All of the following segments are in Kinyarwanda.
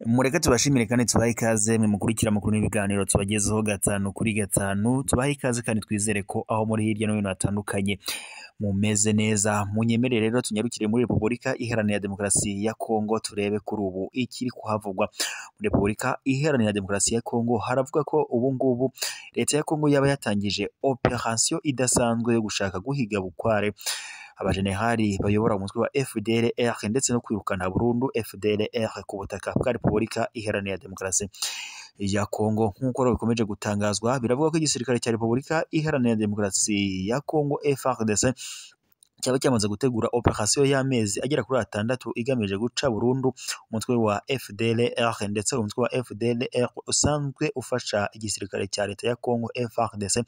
Mureke tubashimire kandi tubahe ikaze mwe mukurikira amakuru n'ibiganiro tubagezeho gatanu kuri gatanu. Tubahe ikaze kandi twizere ko aho muri hirya no hino hatandukanye mumeze neza. Munyemerere rero tunyarukire muri Repubulika Iharanira Demokarasi ya Kongo turebe kuri ubu ikiri kuhavugwa. Muri Repubulika Iharanira Demokarasi ya Kongo haravuga ko ubu ngubu leta ya Kongo yaba yatangije operation idasanzwe yo gushaka guhiga bukware abajenerali bayobora umutwe wa FDLR ndetse no kwirukana burundu FDLR ku butaka bwa Repubulika Iharanira Demokarasi ya Kongo. Nk'uko bikomeje gutangazwa, biravuga ko igisirikare cya Repubulika Iharanira Demokarasi ya Kongo FARDC cyaba cyamaze gutegura operation y'amezi agera kuri 6 igamije guca burundu umutwe wa FDLR ndetse umutwe wa FDLR usanzwe ufasha igisirikare cya leta ya Kongo FARDC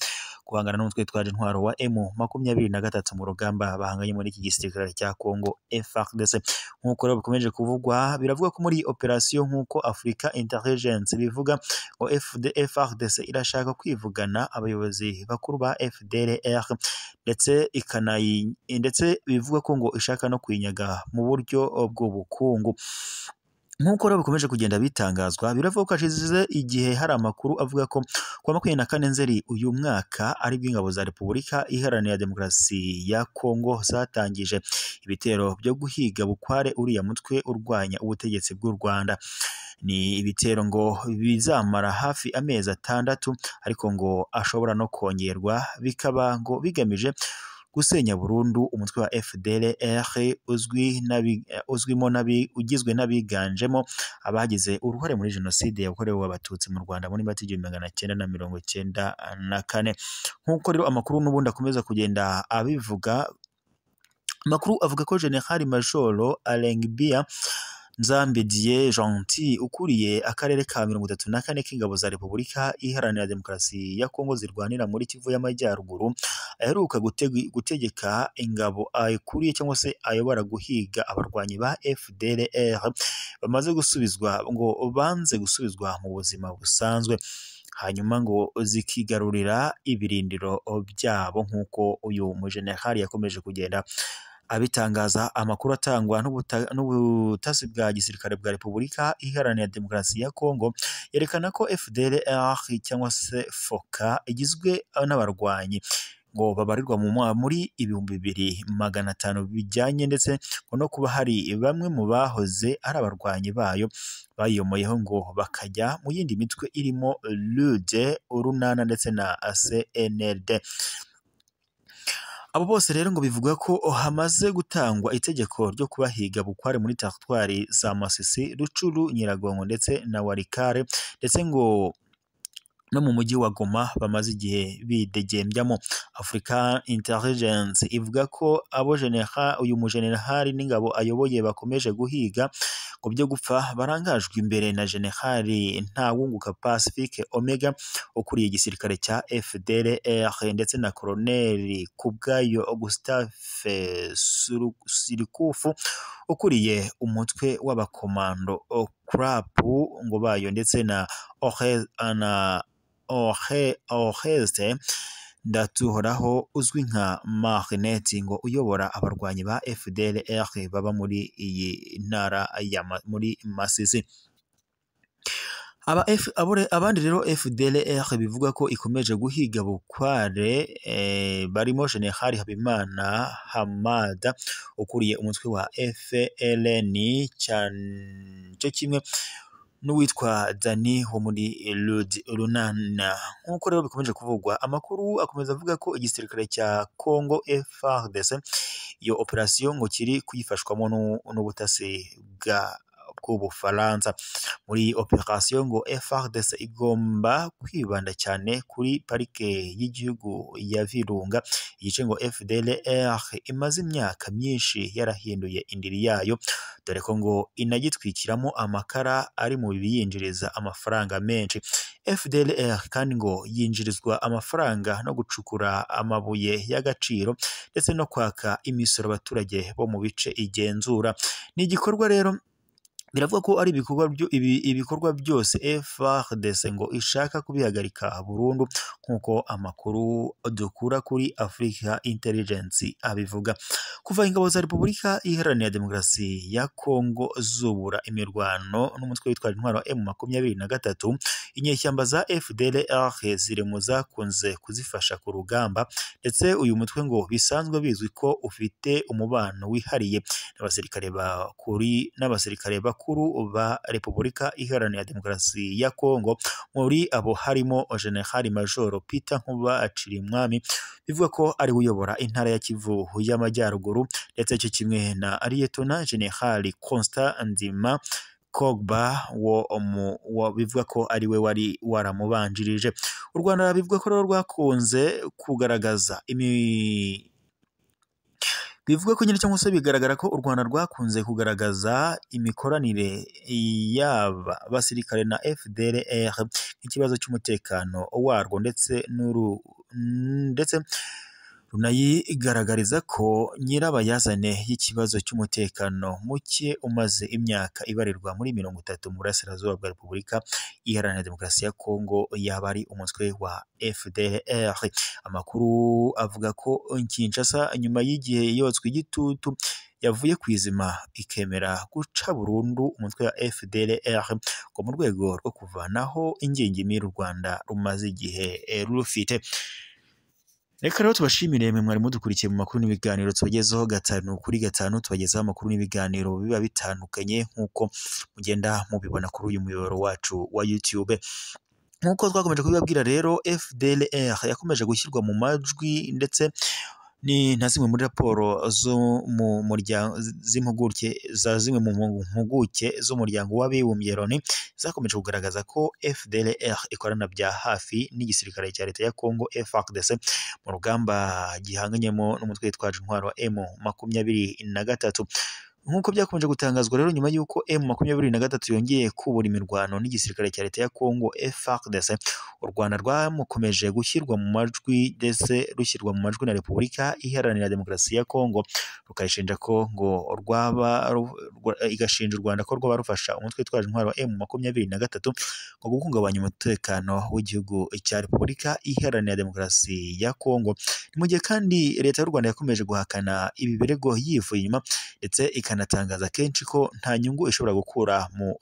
guhangana n'umutwe twaje intwaro wa M23 mu rugamba bahanganye muri iki gisirikare cya Kongo FARDC. Nk'uko rero bikomeje kuvugwa, biravuga ko muri operation nk'uko Africa Intelligence bivuga ngo FARDC irashaka kwivugana abayobozi bakuru ba FDLR ndetse bivuga ko ngo ishaka no kwinyaga mu buryo bw'ubukungu. Nk'uko rero bikomeje kugenda bitangazwa, biravuga ko hashize igihe hari amakuru avuga ko ku 24 Nzeri uyu mwaka ari bw'ingabo za Repubulika Iharanira Demokarasi ya Kongo zatangije ibitero byo guhiga bukware uriya mutwe urwanya ubutegetsi bw'u Rwanda. Ni ibitero ngo bizamara hafi amezi 6 ariko ngo ashobora no kongerwa, bikaba ngo bigamije gusenya burundu umutwe wa FDLR ugizwe n'abiganjemo abagize uruhare muri jenoside yakorewe abatutsi mu Rwanda muri 1994. Nk'uko rero amakuru n'ubundi akomeza kugenda abivuga, amakuru avuga ko General Major Alengbia Nzambediye Gentil ukuriye akarere ka 34 k'ingabo za Repubulika Iharanira Demokarasi ya Kongo zirwanira muri Kivu y'Amajyaruguru aheruka gutegeka ingabo ayikuriye cyangwa se ayobora guhiga abarwanyi ba FDLR bamaze gusubizwa ngo banze gusubizwa mu buzima busanzwe, hanyuma ngo zikigarurira ibirindiro byabo. Nk'uko uyu mujenerali yakomeje kugenda abitangaza, amakuru atangwa n'ubutasi bwa gisirikare bwa Repubulika Iharanira Demokarasi ya Kongo yerekana ko FDLR cyangwa se FOCA igizwe n'abarwanyi ngo babarirwa muri 2500 bijyanye ndetse no kuba hari bamwe mu bahoze ari abarwanyi bayo bayomoyeho ngo bakajya mu yindi mitwe irimo LUD, urunana ndetse na CNLD. Abo bose rero ngo bivuga ko hamaze gutangwa itegeko ryo kubahiga bukware muri teritwari za Masisi, Rucuru, Nyiragongo ndetse na Walikare, ndetse ngo no mu mujyi wa Goma bamaze igihe bidegembyamo. Africa Intelligence ivuga ko uyu mujenerali n'ingabo ayoboye bakomeje guhiga ngo byo gupfa barangajwe imbere na Generali Ntawunguka Pacifique Omega ukuriye igisirikare cya FDLR ndetse na Colonel Kubwayo Gustave Sirikufu ukuriye umutwe w'abakomando CRAP ngo bayo ndetse na Oreste Ndatuhoraho uzwi nka Marnet ngo uyobora abarwanyi ba FDLR baba muri iyi ntara muri Masisi. Abandi rero FDLR bivuga ko ikomeje guhiga bukware barimo General Habimana Hamada ukuriye umutwe wa FLN cyo kimwe n'uwitwa Dani wo muri LUD Runana. Nk'uko rero bikomeje kuvugwa, amakuru akomeza avuga ko igisirikare cya Kongo FARDC iyo operation ngo kiri kuyifashwamo n'ubutasi bw'Ubufaransa. Muri operation ngo FARDC igomba kwibanda cyane kuri parike y'igihugu ya Virunga, igice ngo FDLR imaze imyaka myinshi yarahinduye indiri yayo, dore ko ngo inagitwikiramo amakara ari mu biyinjiriza amafaranga menshi. FDLR kandi ngo yinjirizwa amafaranga no gucukura amabuye y'agaciro ndetse no kwaka imisoro abaturage bo mu bice igenzura. Ni igikorwa rero biravuga ko ari ibikorwa byose FARDC ngo ishaka kubihagarika burundu nk'uko amakuru dukura kuri Africa Intelligence abivuga. Kuva ingabo za Repubulika Iharanira Demokarasi ya Kongo zubura imirwano n'umutwe witwaje intwaro M23, inyeshyamba za FDLR ziri mu zakunze kuzifasha ku rugamba, ndetse uyu mutwe ngo bisanzwe bizwi ko ufite umubano wihariye n'abasirikare bakuru ba Repubulika Iharanira Demokarasi ya Kongo. Muri abo harimo General Major Peter Nkuba Cirimwami, bivuga ko ari uyobora intara ya Kivu y'Amajyaruguru, ndetse cyo kimwe na Lieutenant General Constant Ndima Kogba bivuga ko ari we wari waramubanjirije. U Rwanda bivuga ko rwakunze kugaragaza bivuga ko nyine cyangwa se bigaragara ko u Rwanda rwakunze kugaragaza imikoranire y'aba basirikare na FDLR nk'ikibazo cy'umutekano warwo, ndetse runayigaragariza ko nyirabayazane y'ikibazo cy'umutekano muke umaze imyaka ibarirwa muri 30 mu burasirazuba bwa Repubulika Iharanira Demokarasi ya Kongo yaba ari umutwe wa FDLR. Amakuru avuga ko Kinshasa nyuma y'igihe yotswe igitutu yavuye ku izima ikemera guca burundu umutwe wa FDLR ngo mu rwego rwo kuvanaho ingingimira u Rwanda rumaze igihe rufite. Reka rero tubashimire mwe mwari mudukurikiye mu makuru n'ibiganiro tubagezaho 5 kuri 5, tubagezaho amakuru n'ibiganiro biba bitandukanye nk'uko mugenda mubibona kuri uyu muyoboro wacu wa YouTube. Nk'uko twakomeje kubibabwira rero, FDLR yakomeje gushyirwa mu majwi, ndetse ni na zimwe muri raporo zo mu muryango z'impuguke z'umuryango w'abibumbye Loni zakomeje kugaragaza ko FDLR ikorana bya hafi n'igisirikare cya leta ya Kongo FARDC mu rugamba gihanganyemo n'umutwe witwaje intwaro wa M23. Nk'uko byakomeje gutangazwa rero, nyuma y'uko M23 yongeye kubura imirwano n'igisirikare cya leta ya Kongo FARDC, u Rwanda rwamukomeje gushyirwa mu majwi, ndetse rushyirwa mu majwi na Repubulika Iharanira Demokarasi ya Kongo, rukayishinja ko ngo igashinja u Rwanda ko rwaba rufasha umutwe witwaje intwaro wa M23 ngo guhungabanya umutekano w'igihugu cya Repubulika Iharanira Demokarasi ya Kongo. Ni mu gihe kandi leta y'u Rwanda yakomeje guhakana ibi birego yivuye inyuma, ndetse ikanatangaza kenshi ko nta nyungu ishobora gukura mu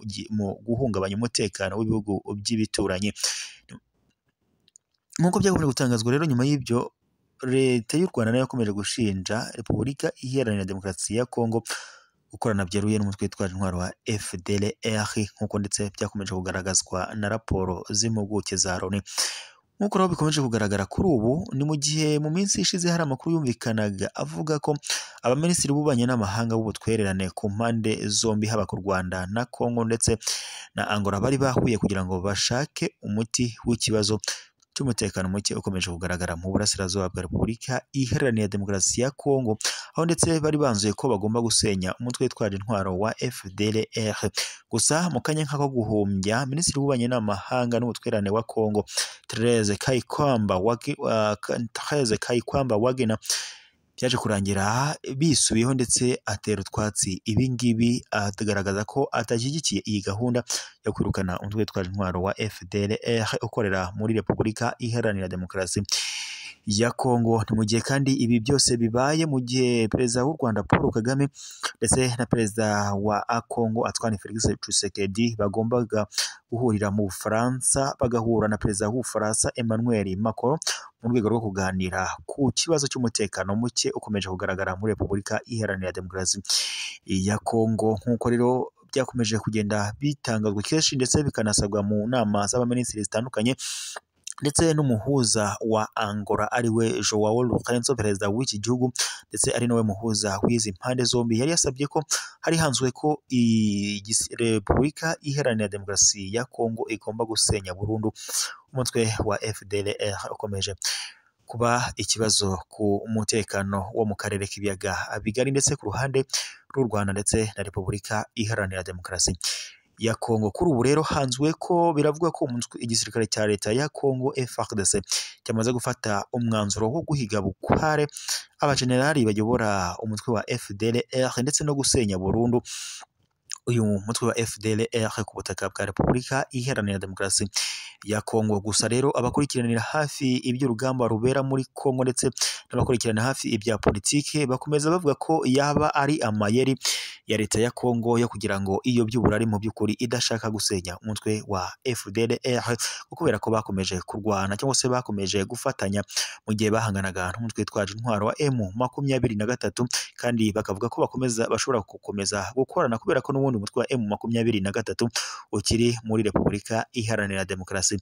guhungabanya umutekano w'ibihugu by'ibituranyi. Nk'uko byakomeje gutangazwa rero, nyuma y'ibyo leta y'u Rwanda nayo yakomeje gushinja Repubulika Iharanira Demokarasi ya Kongo gukorana byeruye n'umutwe witwaje intwaro wa FDLR, nk'uko ndetse byakomeje kugaragazwa na raporo z'impuguke za Loni. Nk'uko rero bikomeje kugaragara kuri ubu, ni mu gihe mu minsi ishize hari amakuru yumvikanaga avuga ko abaminisitiri b'ububanyi n'amahanga b'ubutwererane ku mpande zombi, haba ku Rwanda na Kongo ndetse na Angola, bari bahuye kugira ngo bashake umuti w'ikibazo cy'umutekano muke ukomeje kugaragara mu burasirazuba bwa Repubulika Iharanira Demokarasi ya Kongo, aho ndetse bari banzuye ko bagomba gusenya umutwe witwaje intwaro wa FDLR. Gusa mu kanya nk'ako guhumbya, minisitiri w'ububanyi n'amahanga n'ubutwererane wa Kongo Therese Kayikwamba Wagner byaje kurangira bisubiyeho, ndetse atera utwatsi ibingibi, agaragaza ko atashyigikiye iyi gahunda yo kwirukana umutwe witwaje intwaro wa FDLR ukorera muri Repubulika Iharanira Demokarasi ya Kongo. Ni mu gihe kandi ibi byose bibaye mu gihe perezida w'u Rwanda Paul Kagame ndetse na perezida wa Kongo Antoine Felix Tshisekedi bagombaga guhurira mu Bufaransa, bagahura na perezida w'Ubufaransa Emmanuel Macron mu rwego rwo kuganira ku kibazo cy'umutekano muke ukomeje kugaragara muri Repubulika Iharanira Demokarasi ya Kongo. Nk'uko rero byakomeje kugenda bitangazwa kenshi, ndetse bikanasabwa mu nama z'abaminisitiri zitandukanye, ndetse n'umuhuza wa Angola ariwe Joao Lourenço, perezida w'iki gihugu, ndetse ari nawe muhuza w'izi mpande zombi, yari yasabye ko hari hanzwe ko Repubulika Iharanira Demokarasi ya Kongo igomba gusenya burundu umutwe wa FDLR ukomeje kuba ikibazo ku mutekano wo mu karere k'ibiyaga bigari, ndetse ku ruhande rw'u Rwanda ndetse na Repubulika Iharanira Demokarasi ya Kongo. Kuri ubu rero hanzwe ko biravuga ko igisirikare cya leta ya Kongo FARDC cyamaze gufata umwanzuro wo guhiga bukware abajenerali bayobora umutwe wa FDLR, ndetse no gusenya burundu uyu mutwe wa FDLR ku butaka bwa Repubulika Iharanira Demokarasi ya Kongo. Gusa rero abakurikiranira hafi iby'urugamba rubera muri Kongo ndetse n'abakurikirana hafi ibya politike bakomeza bavuga ko yaba ari amayeri ya leta ya Kongo yo kugira ngo iyo by'uburari mu by'ukuri idashaka gusenya umutwe wa FDLR, kubera ko bakomeje kurwana cyangwa se bakomeje gufatanya mu gihe bahanganaga n'umutwe twaje intwaro wa M23, kandi bakavuga ko bashobora gukomeza gukorana kubera ko n'ubundi umutwe wa M23 ukiri muri Repubulika Iharanira Demokarasi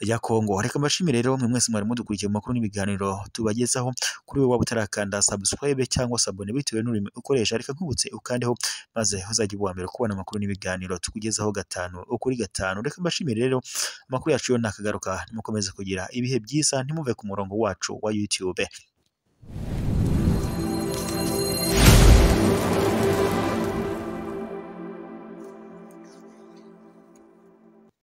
ya Kongo. Reka mbashimire rero mwe mwese mwari mudukurikiye mu makuru n'ibiganiro tubagezaho. Kuri wowe waba utarakanda subscribe cyangwa se abone bitewe n'ururimi ukoresha, reka nkubutse ukandeho maze uzajya uwa mbere kubona amakuru n'ibiganiro tukugezaho gatanu ukuri gatanu. Reka mbashimire rero, amakuru yacu yo nakagaruka, nimukomeze kugira ibihe byiza, ntimuve ku murongo wacu wa YouTube.